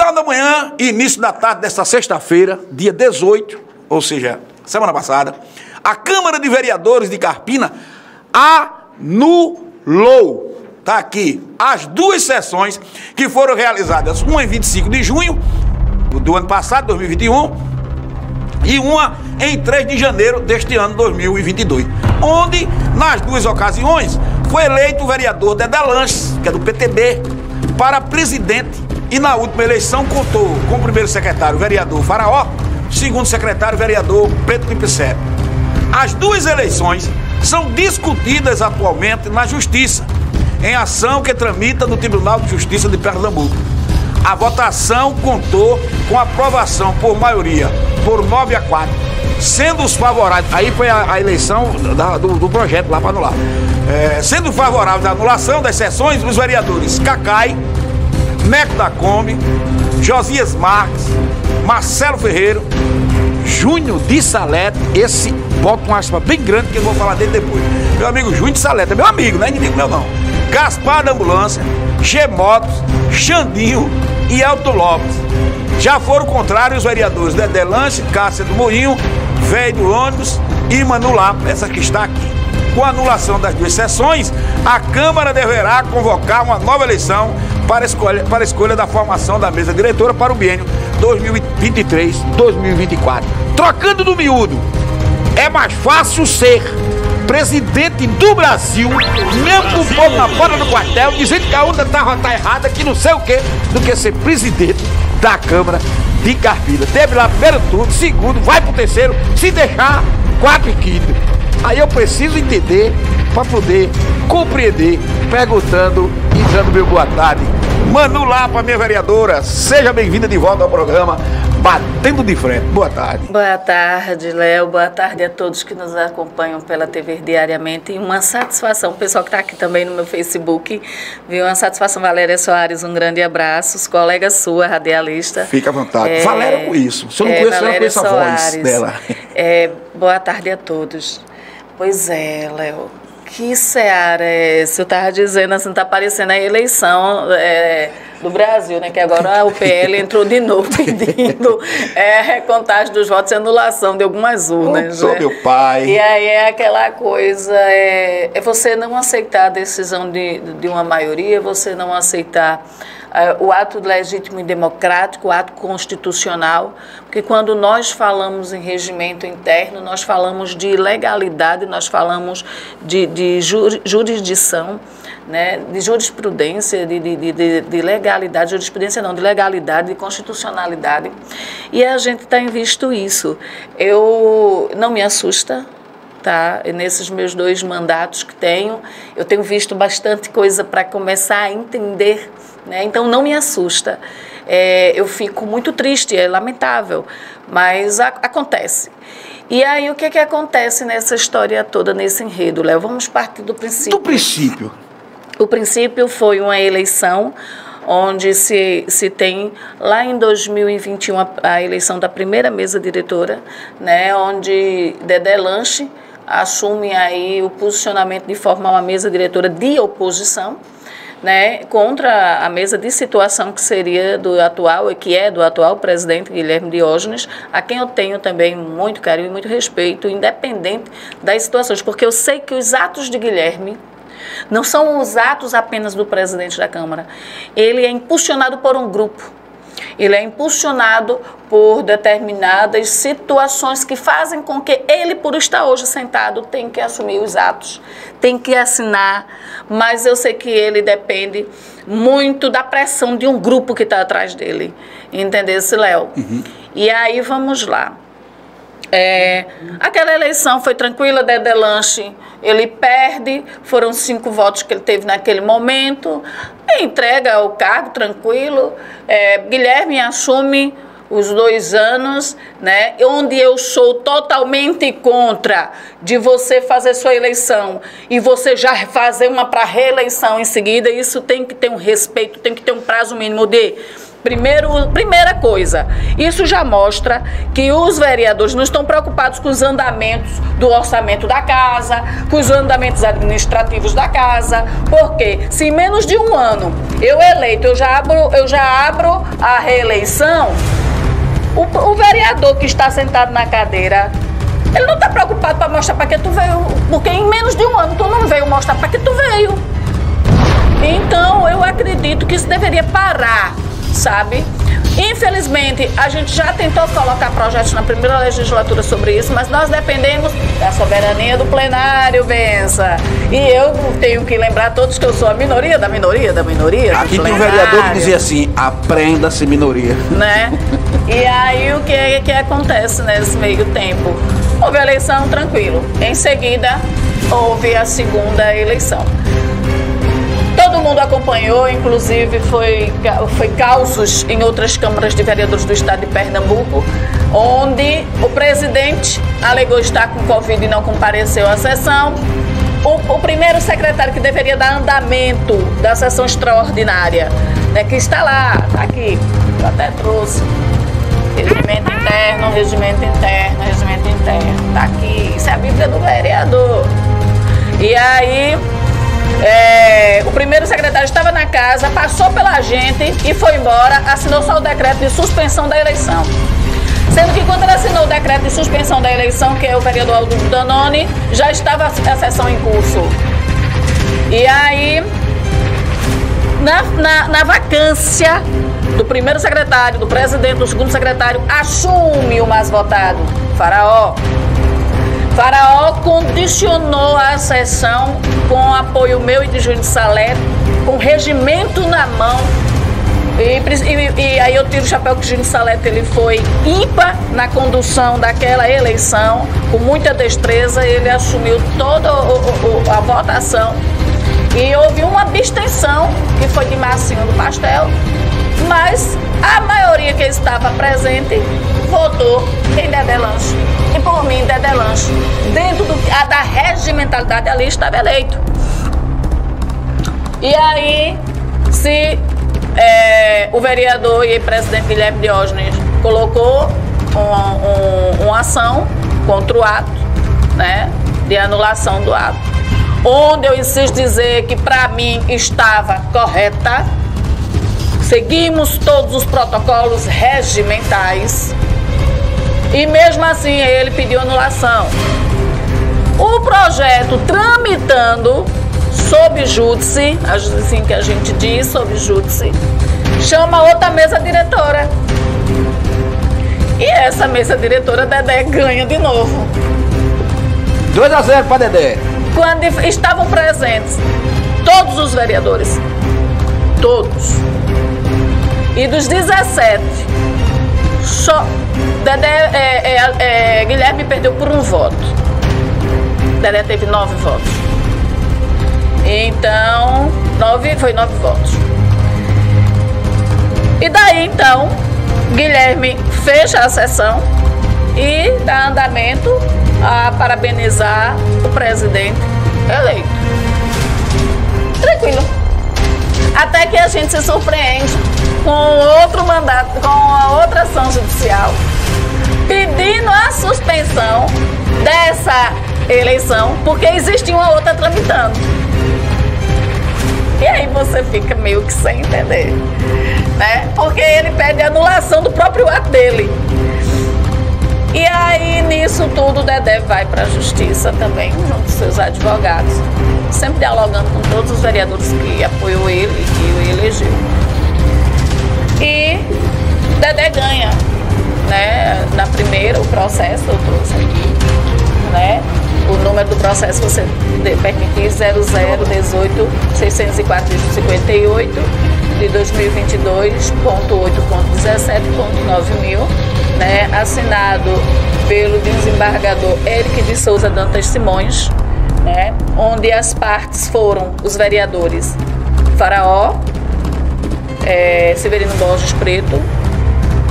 Final da manhã e início da tarde desta sexta-feira, dia 18, ou seja, semana passada, a Câmara de Vereadores de Carpina anulou, tá aqui, as duas sessões que foram realizadas, uma em 25 de junho do ano passado, 2021, e uma em 3 de janeiro deste ano, 2022, onde, nas duas ocasiões, foi eleito o vereador Dedé Lanches, que é do PTB, para presidente, e na última eleição contou com o primeiro secretário, o vereador Faraó, segundo secretário, o vereador Preto Pimpicé. As duas eleições são discutidas atualmente na Justiça, em ação que tramita no Tribunal de Justiça de Pernambuco. A votação contou com aprovação por maioria, por 9-4, sendo os favoráveis, aí foi a eleição do projeto lá para anular, sendo favoráveis à anulação das sessões os vereadores Cacai, Neco da Kombi, Josias Marques, Marcelo Ferreiro, Júnior de Salete, esse bota uma aspa bem grande que eu vou falar dele depois. Meu amigo Júnior de Salete, é meu amigo, não é inimigo meu não. Gaspar da Ambulância, G-Motos, Xandinho e Elton Lopes. Já foram contrários os vereadores Dedé Lanches, Cássia do Moinho, Velho do Ônibus e Manu Lapa, essa que está aqui. Com a anulação das duas sessões, a Câmara deverá convocar uma nova eleição para a escolha da formação da mesa diretora para o biênio 2023-2024. Trocando do miúdo, é mais fácil ser presidente do Brasil, mesmo com o povo na porta do quartel, dizendo que a onda tá errada, que não sei o quê, do que ser presidente da Câmara de Carpina. Teve lá primeiro turno, segundo, vai pro terceiro, se deixar, 4 e 5. Aí eu preciso entender para poder compreender, perguntando e dando meu boa tarde. Manu Lapa, minha vereadora, seja bem-vinda de volta ao programa Batendo de Frente. Boa tarde. Boa tarde, Léo. Boa tarde a todos que nos acompanham pela TV diariamente. E uma satisfação, o pessoal que está aqui também no meu Facebook, viu? Uma satisfação, Valéria Soares, um grande abraço. Os colegas sua, radialista. Fica à vontade. Valéria com isso. Se eu não conheço, eu não conheço a voz dela. Boa tarde a todos. Pois é, Léo. Que seara é essa? Eu estava dizendo assim, está parecendo a eleição do Brasil, né? Que agora o PL entrou de novo pedindo recontagem dos votos e anulação de algumas urnas. Sou meu pai. E aí é aquela coisa, é você não aceitar a decisão de uma maioria, você não aceitar o ato legítimo e democrático, o ato constitucional, porque quando nós falamos em regimento interno, nós falamos de legalidade, nós falamos de jurisdição, né, de jurisprudência, de legalidade, jurisprudência não, de legalidade, de constitucionalidade, e a gente tem visto isso. Não me assusta, tá? Nesses meus 2 mandatos que tenho, eu tenho visto bastante coisa para começar a entender, né? Então não me assusta. Eu fico muito triste, é lamentável, mas acontece. E aí o que acontece nessa história toda, nesse enredo, Léo? Vamos partir do princípio. Do princípio. O princípio foi uma eleição onde se tem, lá em 2021, a eleição da primeira mesa diretora, né, onde Dedé Lanches assume aí o posicionamento de formar uma mesa diretora de oposição, né, contra a mesa de situação que seria do atual presidente Guilherme Diógenes, a quem eu tenho também muito carinho e muito respeito, independente das situações, porque eu sei que os atos de Guilherme não são os atos apenas do presidente da Câmara. Ele é impulsionado por um grupo. Ele é impulsionado por determinadas situações que fazem com que ele, por estar hoje sentado, tenha que assumir os atos, tem que assinar, mas eu sei que ele depende muito da pressão de um grupo que está atrás dele. Entendeu-se, Léo? Uhum. E aí, vamos lá. Aquela eleição foi tranquila, Dedé Lanches, ele perde, foram 5 votos que ele teve naquele momento, entrega o cargo tranquilo, Guilherme assume os 2 anos, né, onde eu sou totalmente contra de você fazer sua eleição e você já fazer uma para reeleição em seguida. Isso tem que ter um respeito, tem que ter um prazo mínimo de Primeira coisa, isso já mostra que os vereadores não estão preocupados com os andamentos do orçamento da casa, com os andamentos administrativos da casa, porque se em menos de um ano eu eleito, eu já abro a reeleição, o vereador que está sentado na cadeira, ele não está preocupado para mostrar para que tu veio, porque em menos de um ano tu não veio mostrar para que tu veio. Então eu acredito que isso deveria parar, sabe? Infelizmente, a gente já tentou colocar projetos na primeira legislatura sobre isso, mas nós dependemos da soberania do plenário, bença. E eu tenho que lembrar a todos que eu sou a minoria da minoria da minoria. Aqui tem um vereador que dizia assim, aprenda-se minoria. Né? E aí o que acontece nesse meio tempo? Houve a eleição, tranquilo. Em seguida, houve a segunda eleição. Todo mundo acompanhou, inclusive foi causos em outras câmaras de vereadores do estado de Pernambuco, onde o presidente alegou estar com Covid e não compareceu à sessão. O primeiro secretário que deveria dar andamento da sessão extraordinária, né, que está lá, está aqui, eu até trouxe, regimento interno, está aqui, isso é a Bíblia do vereador. E aí, o primeiro secretário estava na casa, passou pela gente e foi embora, assinou só o decreto de suspensão da eleição. Sendo que quando ele assinou o decreto de suspensão da eleição, que é o vereador Aldo Danone, já estava a sessão em curso. E aí, na vacância do primeiro secretário, do presidente, do segundo secretário, assume o mais votado, Faraó. Faraó condicionou a sessão com apoio meu e de Júnior Salé, com regimento na mão. E aí eu tiro o chapéu que o Júnior Salete, ele foi ímpar na condução daquela eleição, com muita destreza, ele assumiu toda a votação e houve uma abstenção, que foi de Marcinho do Pastel, mas a maioria que estava presente votou em Dedé Lanche. E por mim, Dedé Lanche, dentro da regimentalidade, ali estava eleito. E aí, se o vereador e presidente Guilherme Diógenes colocou uma ação contra o ato, né, de anulação do ato, onde eu insisto dizer que para mim estava correta, seguimos todos os protocolos regimentais e mesmo assim ele pediu anulação. O projeto tramitando sob júdice, assim que a gente diz, sob júdice, chama outra mesa diretora. E essa mesa diretora, Dedé ganha de novo. 2-0 para Dedé. Quando estavam presentes todos os vereadores, todos. E dos 17, só Guilherme perdeu por um voto. Dedé teve 9 votos. Então, foi 9 votos. E daí, então, Guilherme fecha a sessão e dá andamento a parabenizar o presidente eleito. Tranquilo. Até que a gente se surpreende com outro mandato, com uma outra ação judicial, pedindo a suspensão dessa eleição, porque existe uma outra tramitando. E aí você fica meio que sem entender, né? Porque ele pede a anulação do próprio ato dele. E aí, nisso tudo, o Dedé vai para a justiça também, junto com seus advogados, sempre dialogando com todos os vereadores que apoiou ele e que o elegeu. E Dedé ganha, né? Na primeira, o processo, eu trouxe aqui, né? O número do processo, você permitir, 0018-604-58 de 2022.8.17.9000, né? Assinado pelo desembargador Eric de Souza Dantas Simões, né? Onde as partes foram os vereadores Faraó, Severino Borges Preto,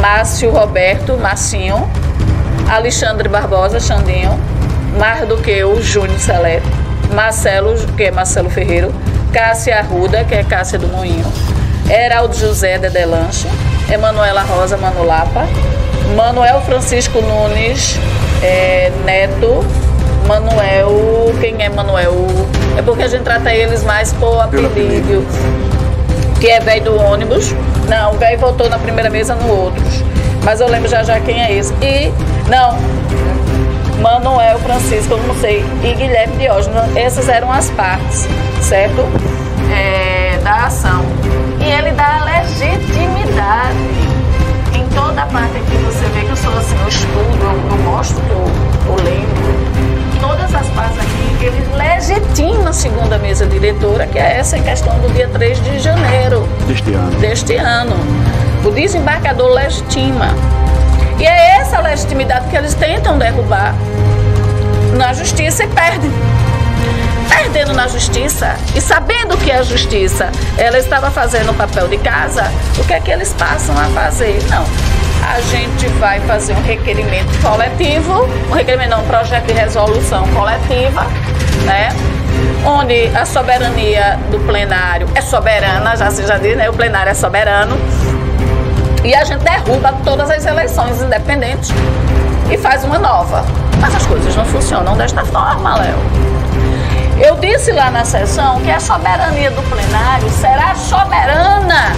Márcio Roberto Marcinho, Alexandre Barbosa Xandinho, Mardoqueu Júnior Salete, Marcelo, que é Marcelo Ferreiro, Cássia Arruda, que é Cássia do Moinho, Heraldo José Dedé Lanche, Emanuela Rosa Manulapa, Manuel Francisco Nunes Neto, Manuel, quem é Manuel? É porque a gente trata eles mais por apelido, que é velho do ônibus. Não, o velho voltou na primeira mesa no outros, mas eu lembro já quem é esse. E, não, Manuel Francisco, eu não sei, e Guilherme Diógenes, essas eram as partes, certo? Da ação. E ele dá legitimidade. Em toda a parte aqui você vê que eu sou assim, eu estudo, eu mostro que eu lembro. Todas as partes aqui, ele legitima a segunda mesa diretora, que é essa em questão do dia 3 de janeiro deste ano. O desembargador legitima. E é essa legitimidade que eles tentam derrubar na justiça e perdem. Perdendo na justiça e sabendo que a justiça ela estava fazendo o papel de casa, o que é que eles passam a fazer? Não. A gente vai fazer um requerimento coletivo, um projeto de resolução coletiva, né? Onde a soberania do plenário é soberana, já se já diz, né? O plenário é soberano. E a gente derruba todas as eleições independentes e faz uma nova. Mas as coisas não funcionam desta forma, Léo. Eu disse lá na sessão que a soberania do plenário será soberana,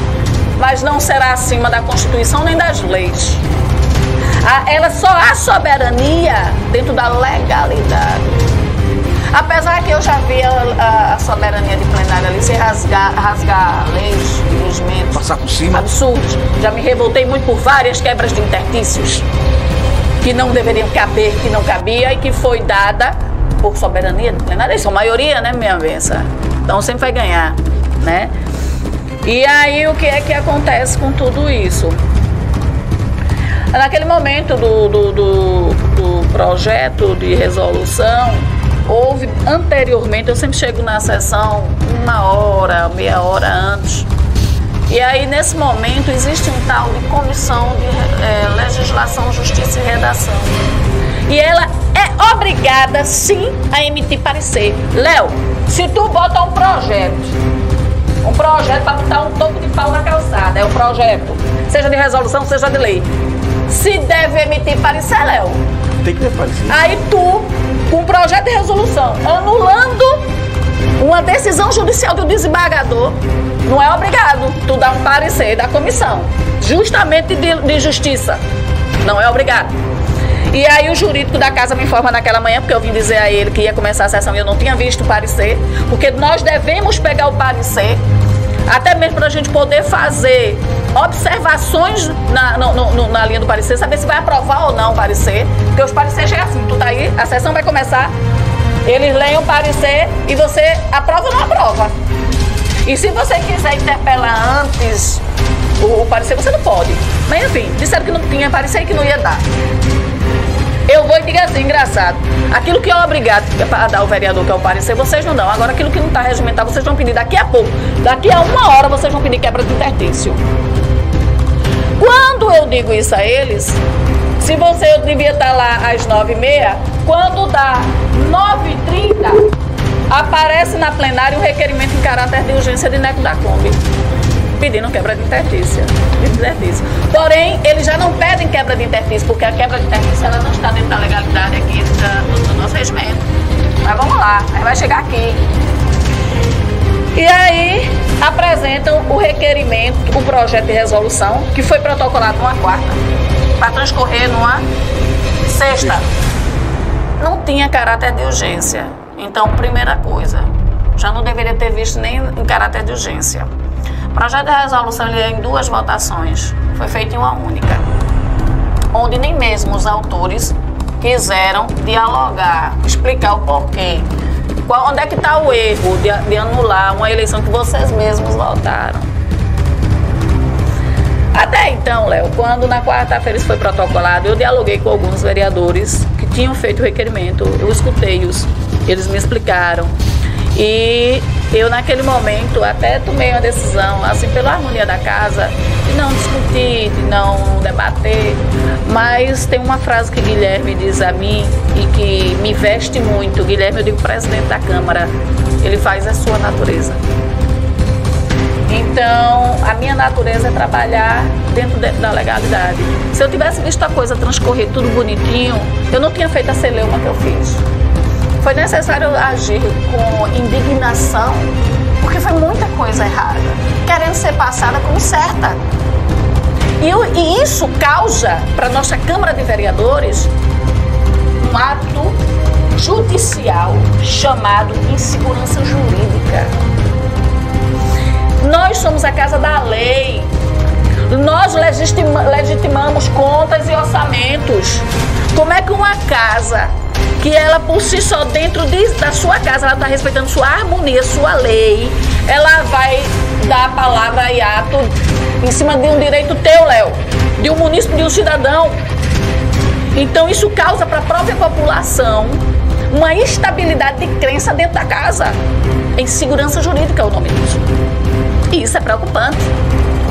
mas não será acima da Constituição nem das leis. Ela só há soberania dentro da legalidade. Apesar que eu já vi a soberania de plenário ali se rasgar leis, regimentos. Passar por cima. Absurdos. Já me revoltei muito por várias quebras de interstícios que não deveriam caber, que não cabia e que foi dada por soberania de plenário. Eles são maioria, né, minha benção? Então sempre vai ganhar, né? E aí o que é que acontece com tudo isso? Naquele momento do projeto de resolução, houve anteriormente, eu sempre chego na sessão 1 hora, meia hora antes. E aí nesse momento existe um tal de comissão de legislação, justiça e redação. E ela é obrigada sim a emitir parecer. Léo, se tu bota um projeto para botar um topo de pau na calçada, é um projeto, seja de resolução, seja de lei, se deve emitir parecer, Léo. Tem que ter parecer. Aí tu, com um projeto de resolução, anulando uma decisão judicial do desembargador, não é obrigado tu dar um parecer da comissão, justamente de justiça, não é obrigado. E aí o jurídico da casa me informa naquela manhã, porque eu vim dizer a ele que ia começar a sessão e eu não tinha visto o parecer, porque nós devemos pegar o parecer, até mesmo para a gente poder fazer observações na linha do parecer, saber se vai aprovar ou não o parecer, porque os pareceres chegam assim, tu tá aí, a sessão vai começar, eles leem o parecer e você aprova ou não aprova. E se você quiser interpelar antes o parecer, você não pode. Mas enfim, disseram que não tinha parecer e que não ia dar. Eu vou e digo assim, engraçado, aquilo que é obrigado a dar o vereador, que é o parecer, vocês não dão. Agora aquilo que não está regimentado, vocês vão pedir daqui a pouco. Daqui a 1 hora vocês vão pedir quebra de interstício. Quando eu digo isso a eles, se eu devia estar lá às 9h30, quando dá 9h30, aparece na plenária um requerimento em caráter de urgência de Neco da Kombi, pedindo quebra de interstício. Porém, eles já não pedem quebra de interstício, porque a quebra de interstício ela não está dentro da legalidade aqui do nosso regimento. Mas vamos lá, aí vai chegar aqui. E aí apresentam o requerimento, o projeto de resolução, que foi protocolado numa quarta, para transcorrer numa sexta. Não tinha caráter de urgência. Então, primeira coisa, já não deveria ter visto nem em caráter de urgência. O projeto de resolução ele é em 2 votações, foi feito em uma única, onde nem mesmo os autores quiseram dialogar, explicar o porquê. Onde é que está o erro de anular uma eleição que vocês mesmos votaram? Até então, Léo, quando na quarta-feira isso foi protocolado, eu dialoguei com alguns vereadores que tinham feito o requerimento, eu escutei-os, eles me explicaram. E eu, naquele momento, até tomei uma decisão, assim, pela harmonia da casa, de não discutir, de não debater. Mas tem uma frase que Guilherme diz a mim e que me veste muito. Guilherme, eu digo presidente da Câmara, ele faz a sua natureza. Então, a minha natureza é trabalhar dentro da legalidade. Se eu tivesse visto a coisa transcorrer tudo bonitinho, eu não tinha feito a celeuma que eu fiz. Foi necessário agir com indignação, porque foi muita coisa errada, querendo ser passada como certa. E isso causa, para a nossa Câmara de Vereadores, um ato judicial chamado insegurança jurídica. Nós somos a casa da lei. Nós legitimamos contas e orçamentos. Como é que uma casa, que ela por si só dentro da sua casa, ela está respeitando sua harmonia, sua lei, ela vai dar a palavra e ato em cima de um direito teu, Léo, de um munícipe, de um cidadão? Então isso causa para a própria população uma instabilidade de crença dentro da casa. Insegurança jurídica é o nome disso. E isso é preocupante,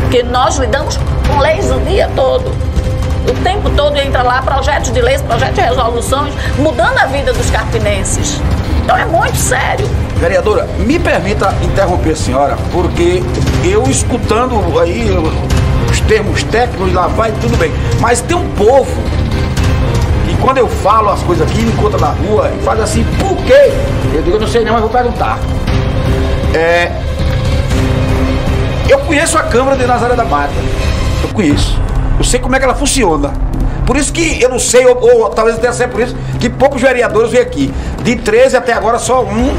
porque nós lidamos com leis o dia todo. O tempo todo entra lá projetos de leis, projetos de resoluções, mudando a vida dos carpinenses. Então é muito sério. Vereadora, me permita interromper a senhora, porque eu escutando aí os termos técnicos, lá vai, tudo bem. Mas tem um povo que quando eu falo as coisas aqui, me encontra na rua e faz assim, por quê? Eu digo, eu não sei não, mas vou perguntar. Eu conheço a Câmara de Nazaré da Mata. Eu conheço. Eu sei como é que ela funciona. Por isso que eu não sei, ou talvez até seja por isso, que poucos vereadores vêm aqui. De 13 até agora só um,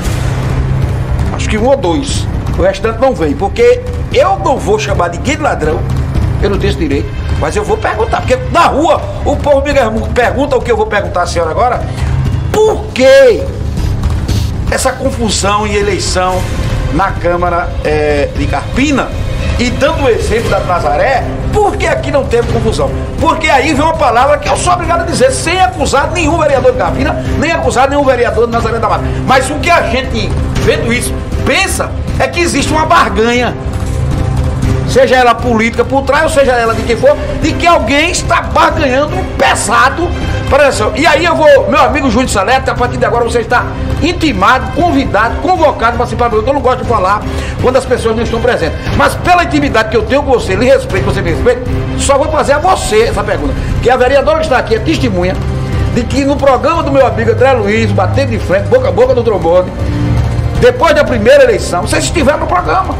acho que um ou dois. O restante não vem, porque eu não vou chamar ninguém de ladrão, eu não tenho esse direito, mas eu vou perguntar. Porque na rua o povo me pergunta o que eu vou perguntar à senhora agora. Por que essa confusão em eleição na Câmara de Carpina? E dando o exemplo da Nazaré, por que aqui não teve confusão? Porque aí vem uma palavra que eu sou obrigado a dizer, sem acusar nenhum vereador de Carpina, nem acusar nenhum vereador de Nazaré da Mata. Mas o que a gente, vendo isso, pensa é que existe uma barganha, seja ela política por trás, ou seja ela de quem for, de que alguém está barganhando pesado para a eleição. E aí eu vou, meu amigo Júnior Salete, a partir de agora você está intimado, convidado, convocado para participar do. Eu não gosto de falar quando as pessoas não estão presentes, mas pela intimidade que eu tenho com você, lhe respeito, você me respeita, só vou fazer a você essa pergunta, que a vereadora que está aqui é testemunha de que no programa do meu amigo André Luiz, batendo de frente, boca a boca do trombone, depois da primeira eleição, vocês estiveram no programa.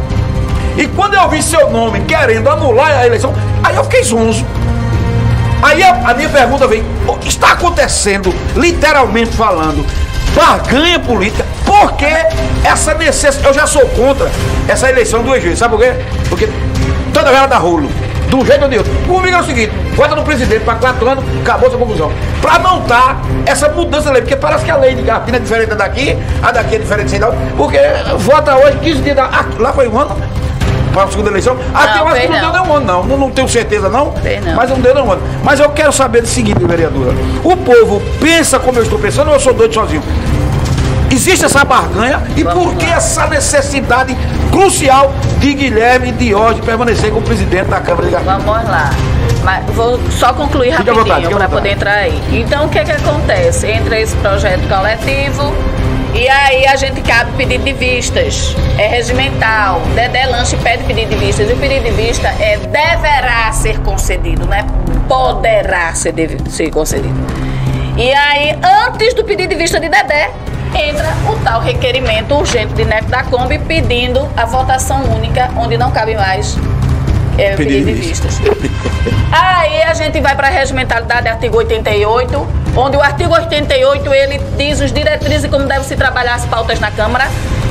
E quando eu vi seu nome querendo anular a eleição, aí eu fiquei zonzo. Aí a minha pergunta vem, o que está acontecendo, literalmente falando, barganha política? Por que essa necessidade? Eu já sou contra essa eleição duas vezes, sabe por quê? Porque toda vez ela dá rolo, de um jeito ou de outro. Comigo é o seguinte, vota no presidente para 4 anos, acabou essa confusão. Para não dar essa mudança da lei, porque parece que a lei de Carpina é diferente daqui, a daqui é diferente da outra, porque vota hoje, 15 dias, lá foi um ano, para a segunda eleição, até eu acho que não deu nenhum ano, não tenho certeza não, mas não deu nenhum ano. Mas eu quero saber do seguinte, vereadora, o povo pensa como eu estou pensando ou eu sou doido sozinho? Existe essa barganha e por que essa necessidade crucial de Guilherme Diógenes permanecer como presidente da Câmara de Carpina? Vamos lá, mas vou só concluir rapidinho para poder entrar aí. Então o que acontece? Entra esse projeto coletivo e aí a gente cabe pedido de vistas, é regimental, Dedé Lanche pede pedido de vistas, e o pedido de vista deverá ser concedido, não é poderá ser concedido. E aí, antes do pedido de vista de Dedé, entra o tal requerimento urgente de Neto da Kombi pedindo a votação única, onde não cabe mais pedido de vistas. Aí a gente vai para a regimentalidade, artigo 88, onde o artigo 88 ele diz os diretrizes e como devem se trabalhar as pautas na Câmara.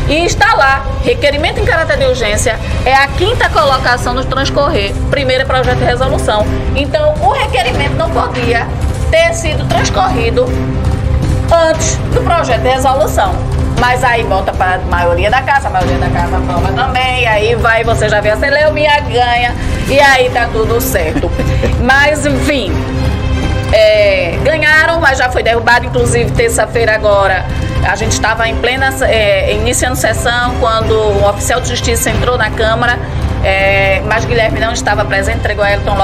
E está lá, requerimento em caráter de urgência, é a 5ª colocação no transcorrer, primeiro projeto de resolução. Então, o requerimento não podia ter sido transcorrido antes do projeto de resolução. Mas aí volta para a maioria da casa aprova também, e aí vai, você já vê a Celeuminha ganha, e aí tá tudo certo. Mas, enfim, ganharam, mas já foi derrubado, inclusive terça-feira agora, a gente estava em plena, iniciando sessão, quando o oficial de justiça entrou na Câmara, mas Guilherme não estava presente, entregou a Elton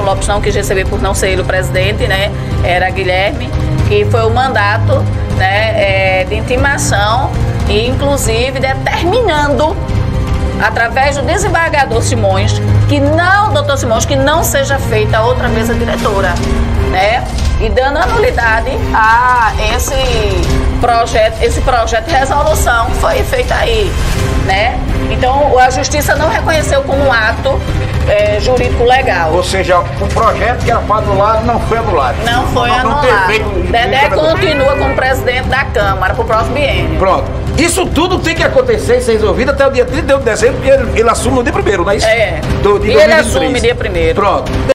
Lopes não quis receber por não ser ele o presidente, né? Era Guilherme, que foi o mandato, né, de intimação e inclusive determinando através do desembargador Simões, doutor Simões, que não seja feita outra mesa diretora, né? E dando anulidade a esse projeto de resolução que foi feito aí, né? Então, a Justiça não reconheceu como um ato jurídico legal. Ou seja, o projeto que era para anular não foi anulado. Não foi anulado. Dedé continua como presidente da Câmara para o próximo biênio. Pronto. Isso tudo tem que acontecer e ser resolvido até o dia 31 de dezembro, porque ele assume no dia 1º, não é isso? E ele assume dia 1º. Pronto.